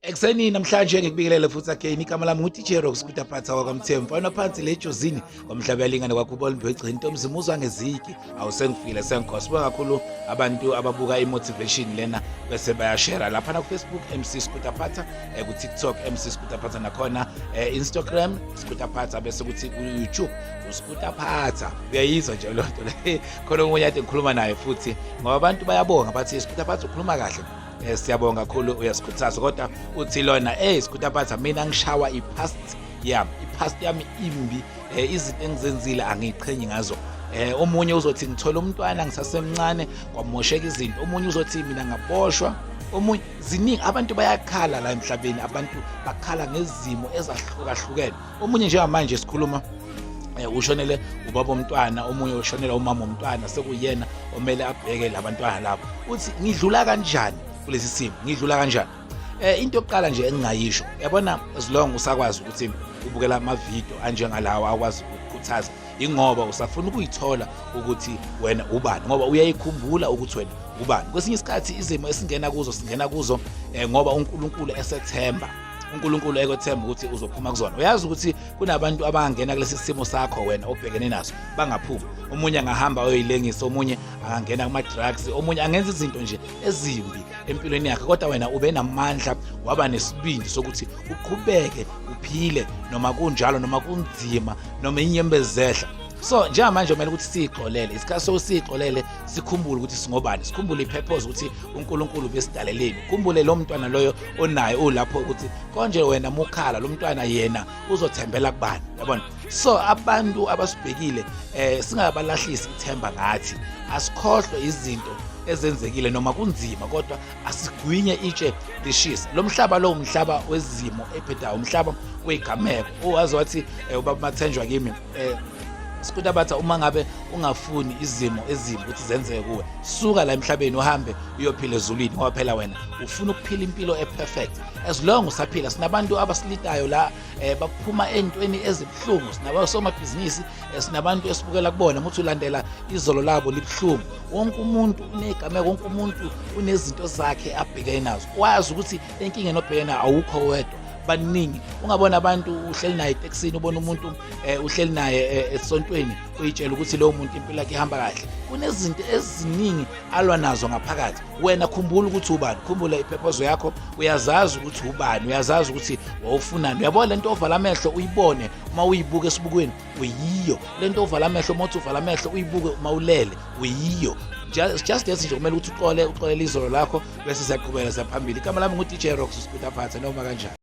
Ekseni namhlanje ngikubingelele futhi again igama lami nguDJ Rocks kudaphatha kwaMthembu mfana phansi lejozini kwamhlaba yalingana kwakhubona Mbegcini Ntombi Zimuzwa ngezigi awusengifile sengigosibwa kakhulu abantu ababuka imotivation lena bese bayashare lapha na Facebook MC Skudaphatha ku TikTok MC Skudaphatha nakhona Instagram Skudaphatha bese kuthi ku YouTube uSkudaphatha uyayizwa nje lo nto le khona omunye ade ngikhuluma naye futhi ngoba abantu bayabonga bathi Skudaphatha ukhuluma kahle. Siyabonga kakhulu uyasikhuthaza kodwa uthi lona Skudaphatha mina ngishawa ipast yami ipast yami imbi izinto engizenzile angiqhenyi ngazo omunye uzothi ngithola umntwana ngisasemncane kwamosheka izinto omunye uzothi mina ngaboshwa omunye ziningi abantu bayakhala la emhlabeni abantu bakhala ngezimo ezahlukahlukene omunye njengamanje sikhuluma ushonele ubaba omntwana omunye ushonela umama omntwana sekuyena omele abheke labantwana labo uthi ngidlula kanjani kulesi simo ngidlula kanjani into yokuqala nje engingayisho yabona as long usakwazi ukuthi ubukela ama video anjengalawa akwazi ukukhuthaza ingoba usafuna ukuyithola ukuthi wena ubani ngoba uyayikhumbula ukuthi wena ubani kwesinye isikhathi izimo esingena kuzo ngoba uNkulunkulu esethemba uNkulunkulu ekothemba ukuthi uzophuma kuzona uyazi ukuthi kunabantu abangena kulesi simo sakho wena obhekene naso bangaphumi omunye angahamba oyoyilengisa omunye angangena kuma drugs omunye angenza izinto nje ezimbi empilweni yakhe kodwa wena ube namandla waba nesibindi sokuthi uqhubeke uphile noma kunjalo noma kunzima noma inyembezehla so njengamanje kumele ukuthi sixolele isikhathi sosixolele sikhumbule ukuthi singobani sikhumbule ipurpose ukuthi uNkulunkulu besidaleleni ukhumbule lo mntwana loyo onayo ulapho ukuthi konje wena mukhala lo mntwana yena uzothembela kubani yabona so abantu abasibhekile singabalahlisi ithemba ngathi asikhohlwe izinto ezenzekile noma kunzima kodwa asigwinye itshe lishisa lo mhlaba lo umhlaba wezimo ephedayo umhlaba wegameko owazi wathi ubaba Mathenjwa kimi Skudaphatha uma ngabe ungafuni izimo ezimbi ukuthi zenzeke kuwe suka la emhlabeni uhambe uyophila ezulwini ngoba phela wena ufuna ukuphila impilo eperfect as long usaphila sinabantu abasilidayo la baphuma entweni ezibhlungu sinabasomabhizinisi sinabantu esibukela kubona ukuthi ulandela izolo labo libhlungu wonke umuntu unegameko wonke umuntu unezinto zakhe abhekene nazo wazi ukuthi inkinga enobhekena awukho wedwa baningi ungabona abantu uhleli naye etaxini ubona umuntu uhleli naye esontweni uyitshela ukuthi lo muntu impilo yakhe ihamba kahle kunezinto eziningi alwa nazo ngaphakathi wena khumbula ukuthi ubani khumbula ipurpose yakho uyazazi ukuthi ubani uyazazi ukuthi wawufunani uyabona lento ovala amehlo uyibone uma uyibuka esibukweni uyiyo lento ovala amehlo uma uthi uvala amehlo uyibuke uma ulele uyiyo just nje kumele ukuthi uxolele izolo lakho bese siyaqhubeka siyaphambili igama lami nguDJ Rocks Skudaphatha noma kanjani